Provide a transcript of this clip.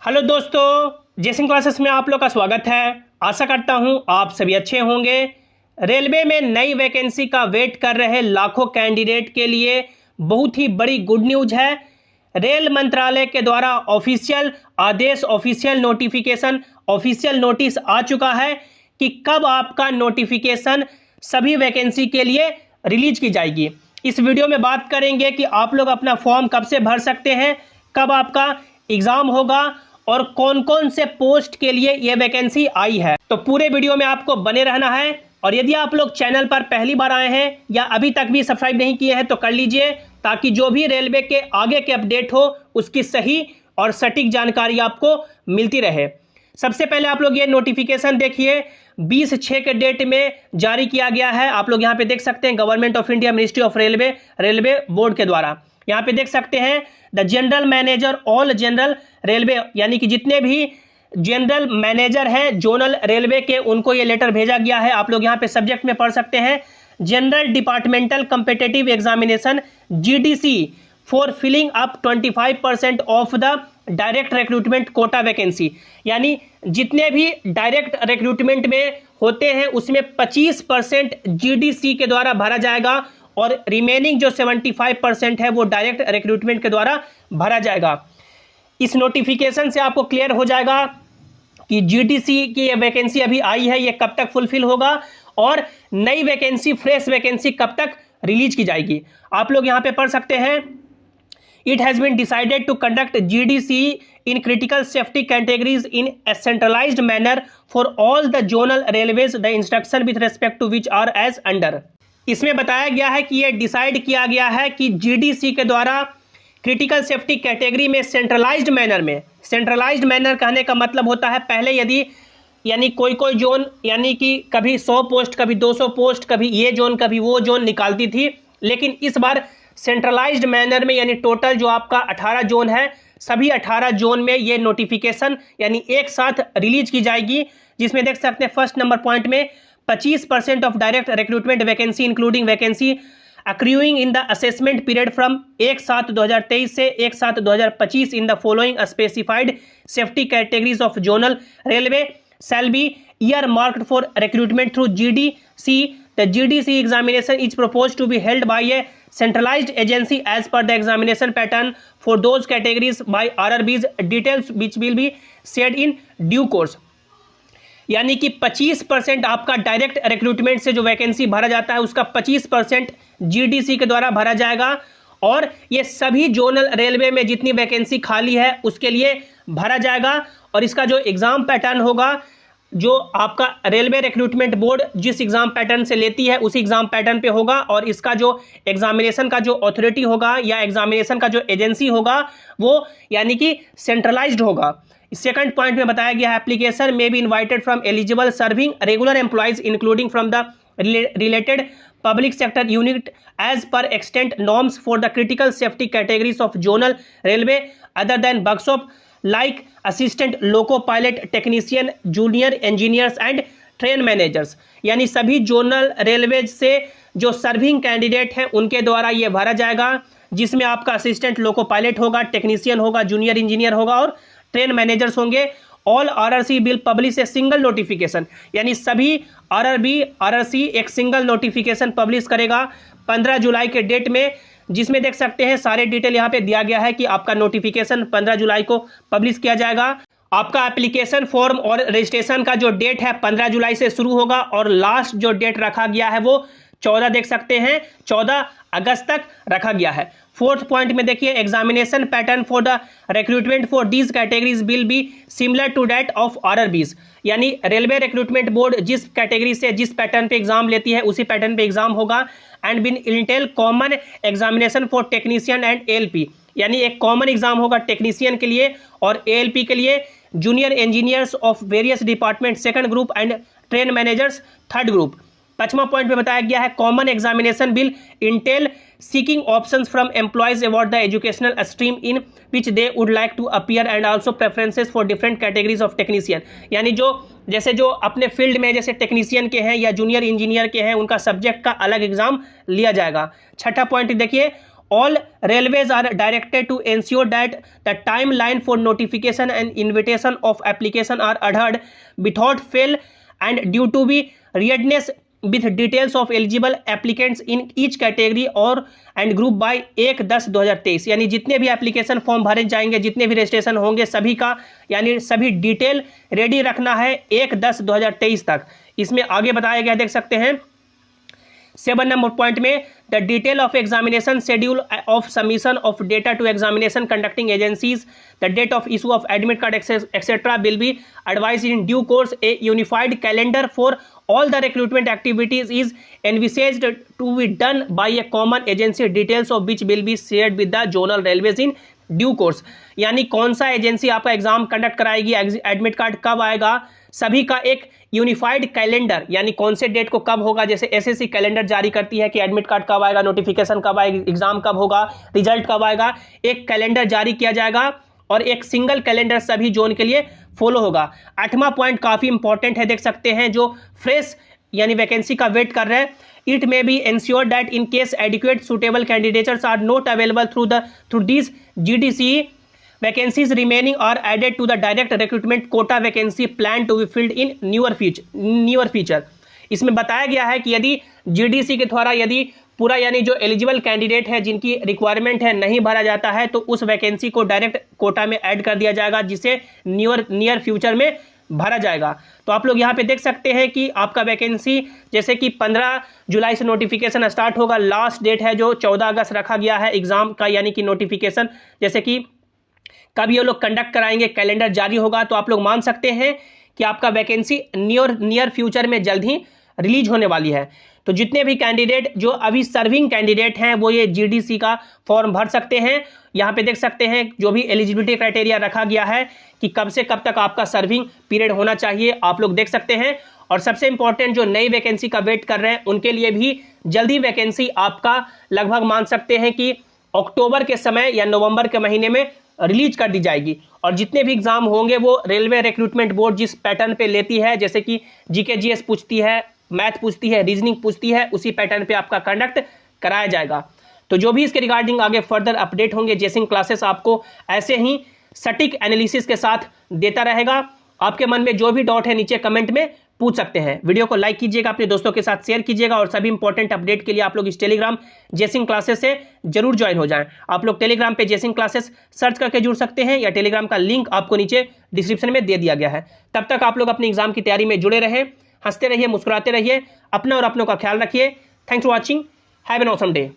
Hello दोस्तों, Jason classes में आप लोग का स्वागत है। आशा करता हूं आप सभी अच्छे होंगे। रेलवे में नई वैकेंसी का वेट कर रहे लाखों कैंडिडेट के लिए बहुत ही बड़ी गुड न्यूज है। रेल मंत्रालय के द्वारा ऑफिशियल आदेश, ऑफिशियल नोटिफिकेशन, ऑफिशियल नोटिस आ चुका है कि कब आपका नोटिफिकेशन सभी वैकेंसी के लिए रिलीज की जाएगी। इस वीडियो में बात करेंगे कि आप लोग अपना फॉर्म कब से भर सकते हैं, कब आपका एग्जाम होगा और कौन कौन से पोस्ट के लिए यह वैकेंसी आई है। तो पूरे वीडियो में आपको बने रहना है। और यदि आप लोग चैनल पर पहली बार आए हैं या अभी तक भी सब्सक्राइब नहीं किए हैं तो कर लीजिए, ताकि जो भी रेलवे के आगे के अपडेट हो उसकी सही और सटीक जानकारी आपको मिलती रहे। सबसे पहले आप लोग ये नोटिफिकेशन देखिए, 20/6 के डेट में जारी किया गया है। आप लोग यहाँ पे देख सकते हैं, government of India, ministry of railway, railway board के द्वारा। यहाँ पे देख सकते हैं the general manager all general railway, यानी कि जितने भी जनरल मैनेजर हैं जोनल रेलवे के, उनको ये लेटर भेजा गया है। आप लोग यहाँ पे सब्जेक्ट में पढ़ सकते हैं, general departmental competitive examination GDC for filling up 25% of the direct recruitment quota vacancy. यानी जितने भी डायरेक्ट रिक्रूटमेंट में होते हैं उसमें 25% GDC के द्वारा भरा जाएगा और रिमेनिंग जो 75% है वो डायरेक्ट रिक्रूटमेंट के द्वारा भरा जाएगा। इस नोटिफिकेशन से आपको क्लियर हो जाएगा कि GDC की ये वैकेंसी अभी आई है, ये कब तक फुलफिल होगा और नई वैकेंसी, फ्रेश वैकेंसी कब तक रिलीज की जाएगी। आप लोग यहाँ पे पढ़ सकते हैं, it has been decided to conduct GDC in critical safety categories in a centralized manner for all the zonal railways, the instruction with respect to which are as under। इसमें बताया गया है कि यह डिसाइड किया गया है कि GDC के द्वारा क्रिटिकल सेफ्टी कैटेगरी में सेंट्रलाइज्ड मैनर में, सेंट्रलाइज्ड मैनर कहने का मतलब होता है पहले यदि यानी कोई जोन, यानी कि कभी 100 पोस्ट, कभी 200 पोस्ट, कभी ये जोन, कभी वो जोन निकालती थी, लेकिन इस बार सेंट्रलाइज्ड मैनर में यानी टोटल जो आपका 18 जोन है, सभी 18 जोन में ये नोटिफिकेशन यानी एक साथ रिलीज की जाएगी। जिसमें देख सकते हैं फर्स्ट नंबर पॉइंट में 25% of direct recruitment vacancy including vacancy accruing in the assessment period from 1/7/2023 से 1/7/2025 in the following specified safety categories of zonal railway shall be earmarked for recruitment through GDC. The GDC examination is proposed to be held by a centralized agency as per the examination pattern for those categories by RRBs, details which will be shared in due course। यानी कि 25% आपका direct recruitment से जो vacancy भरा जाता है उसका 25% GDC के द्वारा भरा जाएगा और ये सभी जोनल रेलवे में जितनी वैकेंसी खाली है उसके लिए भरा जाएगा। और इसका जो एग्ज़ाम पैटर्न होगा, जो आपका रेलवे रिक्रूटमेंट बोर्ड जिस एग्ज़ाम पैटर्न से लेती है उसी एग्ज़ाम पैटर्न पे होगा और इसका जो एग्जामिनेशन का जो अथॉरिटी होगा या एग्जामिनेशन का जो एजेंसी होगा वो यानी कि सेंट्रलाइज्ड होगा। सेकंड पॉइंट में बताया गया है, एप्लीकेशन में B invited from eligible serving regular employees including from the related public sector unit as per extent norms for the critical safety categories of zonal railway other than workshop like assistant loco pilot, technician, junior engineers and train managers। यानी सभी zonal railways से जो serving candidate हैं उनके द्वारा ये भरा जाएगा, जिसमें आपका असिस्टेंट लोको पायलट होगा, टेक्नीशियन होगा, जूनियर इंजीनियर होगा और ट्रेन मैनेजर्स होंगे। All RRC bill publish a single notification, यानी सभी RRC एक सिंगल नोटिफिकेशन पब्लिश करेगा 15 जुलाई के डेट में, जिसमें देख सकते हैं सारे डिटेल यहाँ पे दिया गया है कि आपका नोटिफिकेशन 15 जुलाई को पब्लिश किया जाएगा। आपका एप्लीकेशन फॉर्म और रजिस्ट्रेशन का जो डेट है 15 जुलाई से शुरू होगा और लास्ट जो डेट रखा गया है वो 14 देख सकते हैं 14 अगस्त तक रखा गया है। फोर्थ पॉइंट में देखिए, examination pattern for the recruitment for these categories will be similar to that of RRBs। यानी रेलवे रिक्रूटमेंट बोर्ड जिस कैटेगरी से जिस पैटर्न पे एग्जाम लेती है उसी पैटर्न पे एग्जाम होगा। And bin intel common examination for technician and ALP, यानी एक कॉमन एग्जाम होगा टेक्नीशियन के लिए और ALP के लिए, junior engineers of various department second group and train managers third group. 5वां पॉइंट में बताया गया है, common examination will entail seeking options from employees about the educational stream in which they would like to appear and also preferences for different categories of technician. यानी जो जैसे जो अपने फील्ड में जैसे टेक्नीशियन के हैं या जूनियर इंजीनियर के हैं उनका सब्जेक्ट का अलग एग्जाम लिया जाएगा। 6ठा पॉइंट देखिए, All railways are directed to ensure that the timeline for notification and invitation of application are adhered without fail and due to be readiness with details of eligible applicants in each category और and group by 1/10/2023। यानी जितने भी application form भरे जाएंगे, जितने भी registration होंगे, सभी का यानी सभी डिटेल रेडी रखना है 1/10/2023 तक। इसमें आगे बताया गया, देख सकते हैं 7 नंबर पॉइंट में, the detail of examination schedule of submission of data to examination conducting agencies, the date of issue of admit card etcetera will be advise in due course. A unified calendar for all the recruitment activities is envisaged to be done by a common agency, details of which will be shared with the zonal railways in due course। यानी कौन सा agency आपका exam conduct कराएगी, admit card कब आएगा, सभी का एक यूनिफाइड कैलेंडर, यानी कौन से डेट को कब होगा, जैसे एसएससी कैलेंडर जारी करती है कि एडमिट कार्ड कब आएगा, नोटिफिकेशन कब आएगा, एग्जाम कब होगा, रिजल्ट कब आएगा, एक कैलेंडर जारी किया जाएगा और एक सिंगल कैलेंडर सभी जोन के लिए फॉलो होगा। 8वां पॉइंट काफी इंपॉर्टेंट है, देख सकते हैं, जो फ्रेश यानी वैकेंसी का वेट कर रहे हैं। It may be ensure that in case adequate suitable candidates are not available through this GDC vacancies remaining are added to the direct recruitment quota vacancy plan to be filled in newer future. इसमें बताया गया है कि यदि GDC के द्वारा यदि पूरा यानी जो एलिजिबल कैंडिडेट है जिनकी रिक्वायरमेंट है नहीं भरा जाता है तो उस वैकेंसी को डायरेक्ट कोटा में ऐड कर दिया जाएगा, जिसे नियर फ्यूचर में भरा जाएगा। तो आप लोग यहाँ पे देख सकते हैं कि आपका वैकेंसी जैसे कि 15 जुलाई से नोटिफिकेशन स्टार्ट होगा, लास्ट डेट है जो 14 अगस्त रखा गया है एग्जाम का, यानी कि नोटिफिकेशन जैसे कि कब ये लोग कंडक्ट कराएंगे, कैलेंडर जारी होगा, तो आप लोग मान सकते हैं कि आपका वैकेंसी नियर फ्यूचर में जल्द ही रिलीज होने वाली है। तो जितने भी कैंडिडेट जो अभी सर्विंग कैंडिडेट हैं वो ये GDC का फॉर्म भर सकते हैं। यहाँ पे देख सकते हैं जो भी एलिजिबिलिटी क्राइटेरिया रखा गया है कि कब से कब तक आपका सर्विंग पीरियड होना चाहिए, आप लोग देख सकते हैं। और सबसे इंपॉर्टेंट जो नई वैकेंसी का वेट कर रहे हैं उनके लिए भी जल्दी वैकेंसी आपका लगभग मान सकते हैं कि अक्टूबर के समय या नवंबर के महीने में रिलीज कर दी जाएगी। और जितने भी एग्जाम होंगे वो रेलवे रिक्रूटमेंट बोर्ड जिस पैटर्न पे लेती है, जैसे कि GK GS पूछती है, मैथ पूछती है, रीजनिंग पूछती है, उसी पैटर्न पे आपका कंडक्ट कराया जाएगा। तो जो भी इसके रिगार्डिंग आगे फर्दर अपडेट होंगे, जेसिंग क्लासेस आपको ऐसे ही सटीक एनालिसिस के साथ देता रहेगा। आपके मन में जो भी डाउट है नीचे कमेंट में पूछ सकते हैं। वीडियो को लाइक कीजिएगा, अपने दोस्तों के साथ शेयर कीजिएगा और सभी इंपॉर्टेंट अपडेट के लिए आप लोग इस टेलीग्राम जेसिंग क्लासेस से जरूर ज्वाइन हो जाएं। आप लोग टेलीग्राम पे जेसिंग क्लासेस सर्च करके जुड़ सकते हैं या टेलीग्राम का लिंक आपको नीचे डिस्क्रिप्शन में दे दिया गया है। तब तक आप लोग अपनी एग्जाम की तैयारी में जुड़े रहें, हंसते रहिए, मुस्कुराते रहिए, अपना और अपनों का ख्याल रखिए। Thanks for watching, have an awesome day.